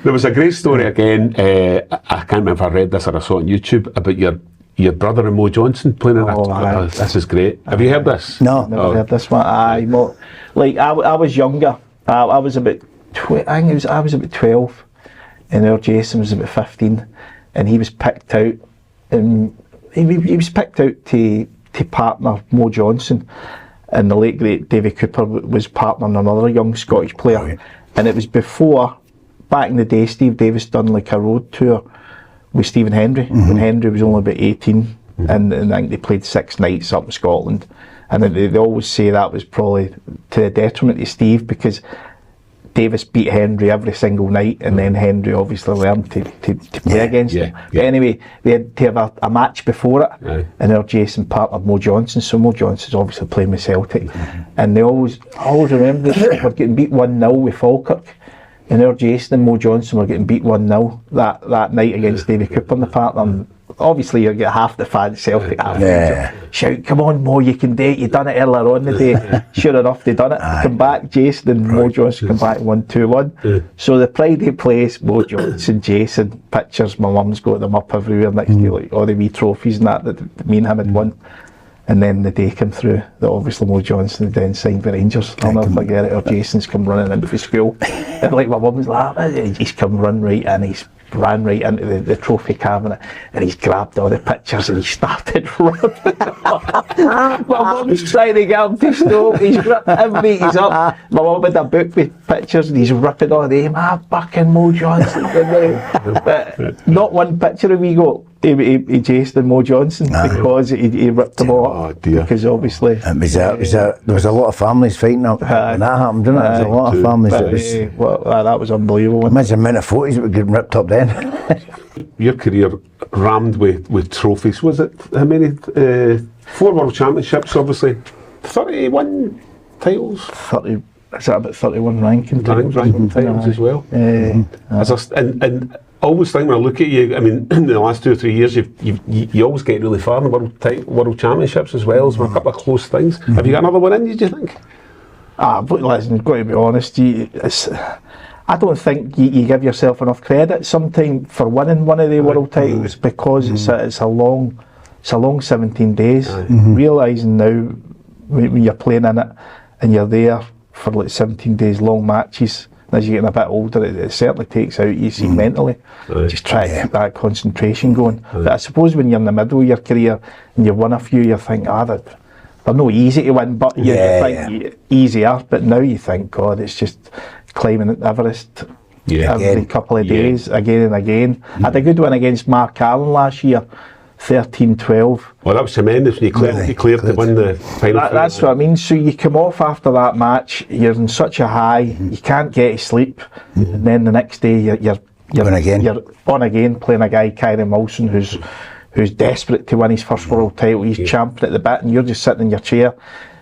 There was a great story again, I can't remember if I read this or I saw it on YouTube, about your brother and Mo Johnson playing in that. This is great. Have you heard this? No. Never heard this one. I was younger. I was about I was about 12, and our Jason was about 15, and he was picked out, and he was picked out to partner Mo Johnson, and the late great Davy Cooper was partnering another young Scottish player. Right. And it was before, back in the day, Steve Davis done like a road tour with Stephen Hendry, when Hendry was only about 18, and I think they played 6 nights up in Scotland, and they always say that was probably to the detriment of Steve, because Davis beat Hendry every single night, and then Hendry obviously learned to play against him. But anyway, we had to have a match before it, and our Jason partnered Mo Johnson, so Mo Johnson's obviously playing with Celtic, and they always remember this, we're getting beat 1-0 with Falkirk, and our Jason and Mo Johnson were getting beat 1-0 that night against Davy Cooper and the partner. And obviously you get half the fans Celtic shout, come on Mo, you can do it, you done it earlier on the day. Sure enough, they done it. Come back, Jason and Mo Johnson come back 1-2-1. So the pride of place, Mo Johnson, Jason, pictures, my mum's got them up everywhere next to like all the wee trophies and that me and him had won. And then the day came through that obviously Mo Johnson had then signed for Rangers. I'll never forget it. Or Jason's come running in for school, and like my mum was like, he's come run right in, he's ran right into the trophy cabinet, and he's grabbed all the pictures and he started running. My mum's trying to get him to stop. He's up. My mum had a book with pictures and he's ripping all them. Fucking Mo Johnson. But not one picture have we got. He chased Mo Johnson because he ripped them all up. Because obviously there was a lot of families fighting up when that happened, didn't it? There was a lot of families. That was unbelievable. Imagine the amount of photos that were getting ripped up then. Your career rammed with trophies. Was it how many? 4 World Championships, obviously. 31 titles. 30. Is that about 31 ranking titles as well? And I always think when I look at you, I mean, in the last 2 or 3 years, you always get really far in the World Championships as well. So a couple of close things. Have you got another one in you, do you think? But listen, I've got to be honest. I don't think you give yourself enough credit sometimes for winning one of the world titles, because it's a long 17 days. Realising now when you're playing in it and you're there for like 17 days long matches. As you're getting a bit older, it certainly takes out you see mentally. Just try to keep that concentration going. But I suppose when you're in the middle of your career and you've won a few, you think, they're not easy to win, but you think easier. But now you think, God, it's just climbing Everest every couple of days, again and again. I had a good one against Mark Allen last year, 13-12. Well, that was tremendous when you cleared to win the final. That's what I mean. So you come off after that match, you're in such a high, you can't get to sleep, and then the next day you're on again playing a guy, Kyrie Wilson, who's desperate to win his first world title. He's champing at the bit, and you're just sitting in your chair,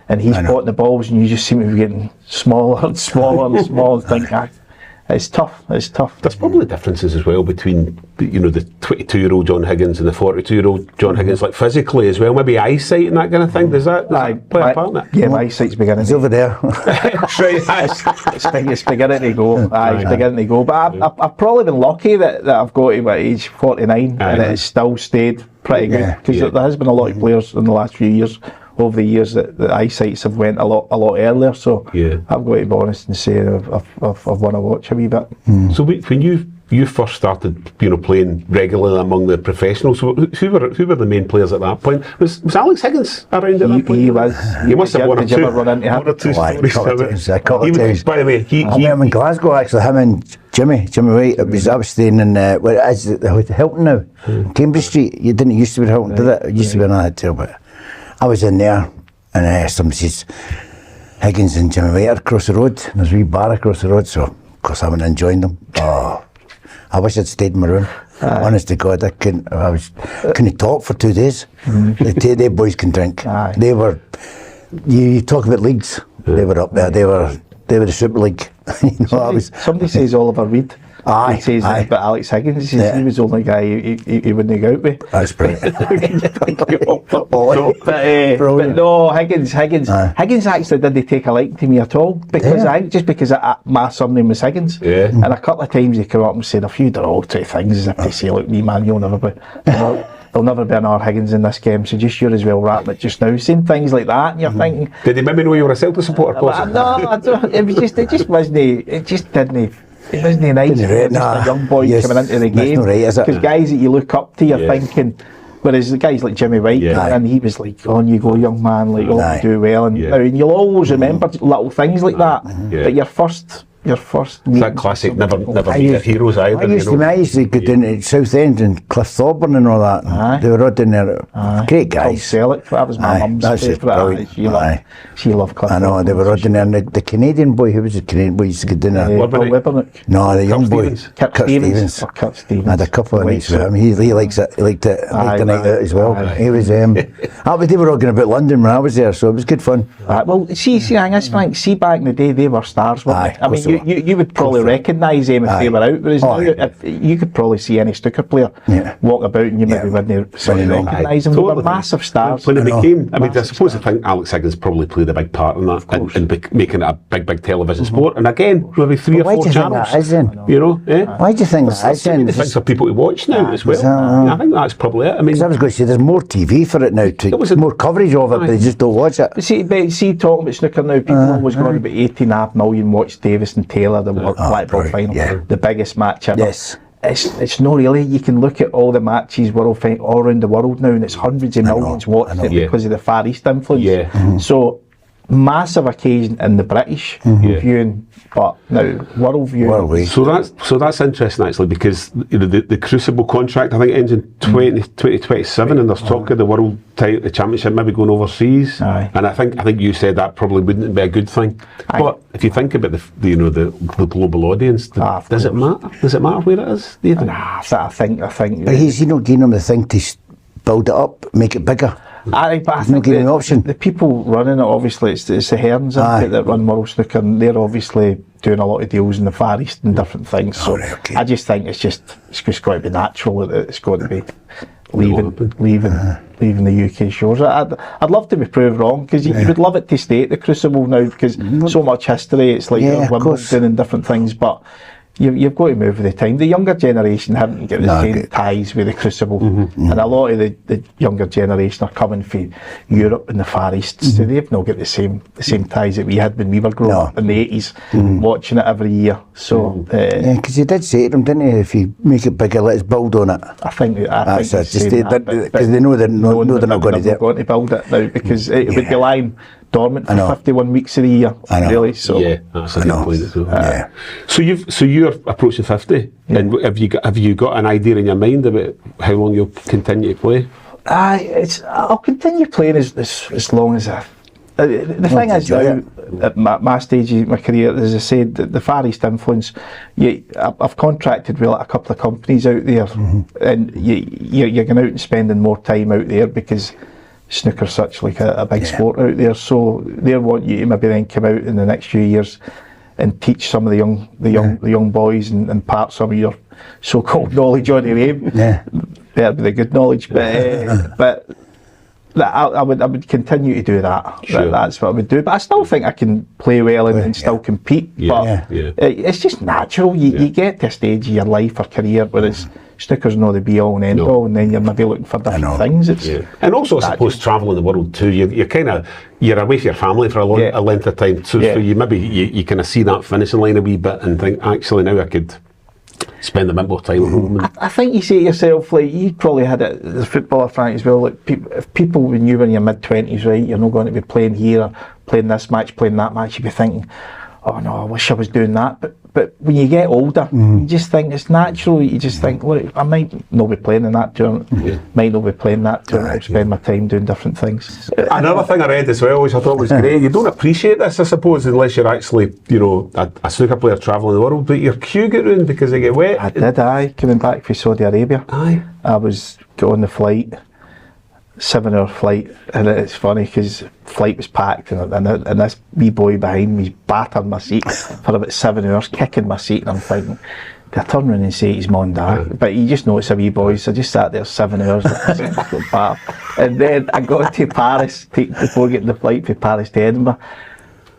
and he's potting the balls, and you just seem to be getting smaller and smaller and smaller. And think, it's tough. There's probably differences as well between the 22-year-old John Higgins and the 42-year-old John Higgins, like physically as well, maybe eyesight and that kind of thing. Does that play a part in it? Yeah, my eyesight's beginning. It's over there. It's beginning to go. It's beginning to go. But I've probably been lucky that I've got to my age 49 and it's still stayed pretty good, because there has been a lot of players in the last few years, over the years, that the eyesights have went a lot earlier. So I've got to be honest and say I've won a watch a wee bit. So when you first started, playing regularly among the professionals, who were the main players at that point? Was Alex Higgins around at that point? He was. You must have one or two. Run into him? One or two stories. By the way, I met him in Glasgow actually. Him and Jimmy White. I was staying in where is it, the Hilton now, Cambridge Street. You didn't used to be Hilton, did it? It used to be another hotel, but I was in there, and somebody says Higgins and Jimmy White are across the road. There's a wee bar across the road, so of course I went and joined them. I wish I'd stayed in my room. Honest to God, I couldn't talk for 2 days. They boys can drink. They were. You talk about leagues. They were up there. They were the Super League. Somebody says Oliver Reed Aye, He says aye. about Alex Higgins. He says he was the only guy he wouldn't go out with. That's brilliant. But no, Higgins Aye. actually didn't take a liking to me at all, because Yeah. I think just because my surname was Higgins. Yeah. And a couple of times he came up and said a few derogatory things, as if to say, look, me man, you'll never be, there'll never be another Higgins in this game, so just you're as well wrapping it just now. Saying things like that, and you're thinking, Did he maybe know you were a Celtic supporter? Possibly? no, I don't, it just wasn't, it just didn't. It wasn't nice. Didn't rate, Just nah. a young boy Yes, coming into the that's game. not right, is it? Because guys that you look up to, you're Yeah. thinking. Whereas the guys like Jimmy White, Yeah. and he was like, on you go, young man, like, oh, Aye. you do well. And, Yeah. and you'll always remember little things like that. Yeah. But your first It's that classic never meet their heroes either. I used to go down to Southend and Cliff Thorburn and all that. Aye. They were all down there. Great Old guys. Celtic, that was my Aye, mum's that's just favourite. brilliant. Aye. She loved Cliff. I know, they were all down there. And the Canadian boy, who was the Canadian boy, used to go down there. Webbernick. No, the young boy. Stevens. Kurt Stevens. Or Kurt Stevens. I had a couple of White nights with him. He likes it. He liked it. Aye, Liked the night aye, out as well. aye. He was. They were all going about London when I was there, so it was good fun. Well, see, I think, see, back in the day, they were stars, weren't Aye, they? I mean, of course they were. you would probably recognise them if Aye. they were out, whereas Oh, now, aye. you could probably see any snooker player Yeah. walk about and you maybe Yeah. wouldn't sort of Wouldn't know. recognise them. They Totally. were massive stars. When it I know. became, I mean, I Massive suppose I stars. think Alex Higgins probably played a big part in that, and making it a big television sport. And again, maybe three Why or do you four think channels. that is then? You know, Why do you think that is There's then? things for people to watch now as well. exactly. I think that's probably it. I mean, Because I was going to say, there's more TV for it now, was a- more coverage of it, but they just don't watch it. See, talking about snooker now, people always going about 18.5 million watch Davis and Taylor, the Black Ball right, final, yeah. the biggest match ever. Yes. It's not really. You can look at all the matches world final all around the world now, and it's hundreds of millions watching it Yeah. because of the Far East influence. Yeah. So massive occasion in the British viewing, but now world viewing. Well, we. so that's interesting actually, because you know the Crucible contract I think ends in 2027, and there's talk of the world the championship maybe going overseas. Aye. And I think you said that probably wouldn't be a good thing. Aye. But if you think about the global audience, Of does it matter? Does it matter where it is? Do you think? Nah, I think. But he's not giving them the thing to build it up, make it bigger. But I not think giving the option. the people running it, obviously, it's the Hearns Aye. that run World Snooker, and they're obviously doing a lot of deals in the Far East and different things. So right, okay. I just think it's just going to be natural that it's going to be leaving the UK shores. I'd love to be proved wrong, because you would love it to stay at the Crucible now, because so much history. It's like Yeah, of course. Wimbledon and different things, but. You've got to move with the time. The younger generation haven't got the No, same good. ties with the Crucible, and a lot of the younger generation are coming from Europe and the Far East, so they've not got the same ties that we had when we were growing No. up in the 80s, watching it every year. So Yeah, because he did say to them, didn't he? If you make it bigger, let's build on it. I think That's it. he's Just saying they- that, but because they know they're knowing not that going to do it. going to build it now, because it would be lying dormant I know. for 51 weeks of the year, I know. really. So Yeah, that's a I good know. point as well. Yeah. So you're approaching 50, and have you got an idea in your mind about how long you'll continue to play? I'll continue playing as long as I. The thing is enjoy now, at my stage of my career, as I said, the Far East influence. I've contracted with a couple of companies out there, and you're going out and spending more time out there because snooker's such like a big sport out there. So they want you to maybe then come out in the next few years and teach some of the young boys and impart some of your so-called knowledge on the game. Yeah. Better be the good knowledge, but I would continue to do that. Sure. That's what I would do. But I still think I can play well and still compete. Yeah, But yeah. it's just natural. You get to a stage of your life or career where it's snooker's not the be all and end all, and then you're maybe looking for different things. It's And also, I suppose travelling the world too. You're away from your family for a length of time, so you maybe you kind of see that finishing line a wee bit and think, actually, now I could spend a bit more time at home. I think you say to yourself, like, you probably had it as a footballer, Frank, as well. Like, if people, when you were in your mid-20s, right, you're not going to be playing here, playing this match, playing that match, you'd be thinking, oh no, I wish I was doing that. But when you get older, you just think it's natural. You just think, look, I might not be playing in that tournament, might not be playing that tournament, I'll spend my time doing different things. Another thing I read as well, which I thought was great, you don't appreciate this, I suppose, unless you're actually, a snooker player travelling the world, but your cue get ruined because they get wet. I did, coming back from Saudi Arabia. Aye. I was on the flight, 7-hour flight, and it's funny because flight was packed, and this wee boy behind me battered my seat for about 7 hours, kicking my seat, and I'm thinking, I turn around and say to his mum and dad, but you just know it's a wee boy, so I just sat there 7 hours and then I got to Paris before getting the flight from Paris to Edinburgh,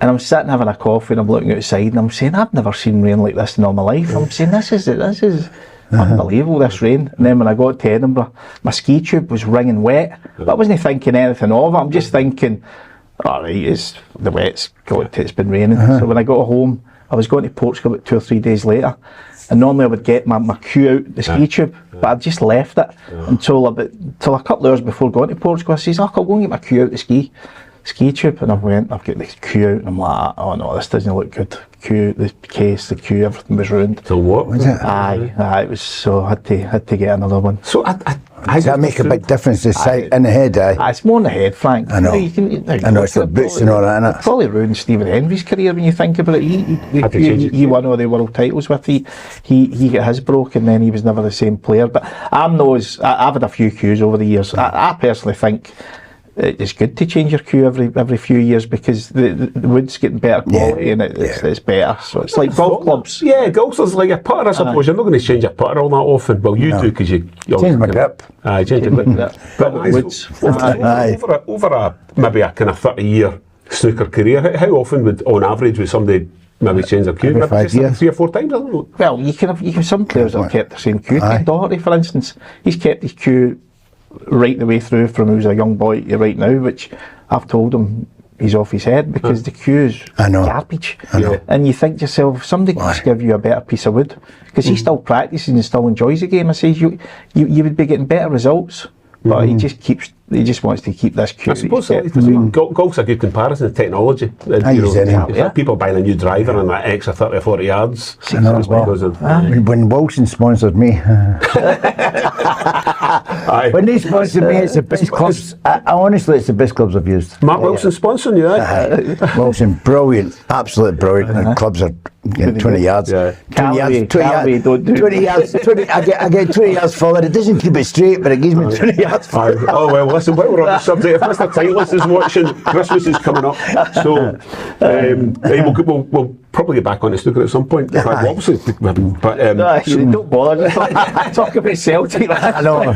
and I'm sitting having a coffee and I'm looking outside and I'm saying, I've never seen rain like this in all my life. I'm saying, this is unbelievable, this rain. And then when I got to Edinburgh, my ski tube was wringing wet, but I wasn't thinking anything of it. I'm just thinking, alright, it's been raining. So when I got home, I was going to Portugal about 2 or 3 days later, and normally I would get my cue out the ski tube, but I just left it until a couple of hours before going to Portugal. I says, I'll go and get my cue out the ski tube, and I've got the cue out, and I'm like, oh no, this doesn't look good. Cue, the case, the cue, everything was ruined. So what was it? It was so, I had to get another one. So does that make a big difference, the sight in the head, it's more in the head, Frank. I know. I know, it's the boots and all that, innit? It probably ruined Stephen Hendry's career when you think about it. He won all the world titles with he got his broken, then he was never the same player. But I've had a few cues over the years. I personally think it's good to change your cue every few years, because the wood's getting better quality and it's better. So it's like golf clubs. Yeah, golf's like a putter, I suppose. You're not going to change a putter all that often. Well, you do, because you change my grip. Change your grip. But woods. Over maybe a kind of 30-year snooker career, how often on average would somebody maybe change their cue? Every 5 years. 3 or 4 times, I don't know. Well, you can have some players that have kept the same cue. Ken Doherty, for instance, he's kept his cue right the way through from he was a young boy to right now, which I've told him he's off his head, because the cue's garbage. And you think to yourself, if somebody could just give you a better piece of wood, because he still practices and still enjoys the game, I say you would be getting better results, but he just wants to keep this cue. I suppose golf's a good comparison to technology. People buying a new driver and that extra 30 or 40 yards. When Wilson sponsored me, when they sponsored me, it's the best clubs. Honestly, it's the best clubs I've used. Mark Wilson sponsoring you, Wilson, brilliant, absolutely brilliant. The clubs are 20 yards. 20 yards. I get 20 yards forward. It doesn't keep it straight, but it gives me 20 yards forward. Oh well, listen, while we're on the subject, if Mr. Titless is watching, Christmas is coming up, so we'll probably get back on the snooker at some point. Obviously, but don't bother. Talk about Celtic. I know.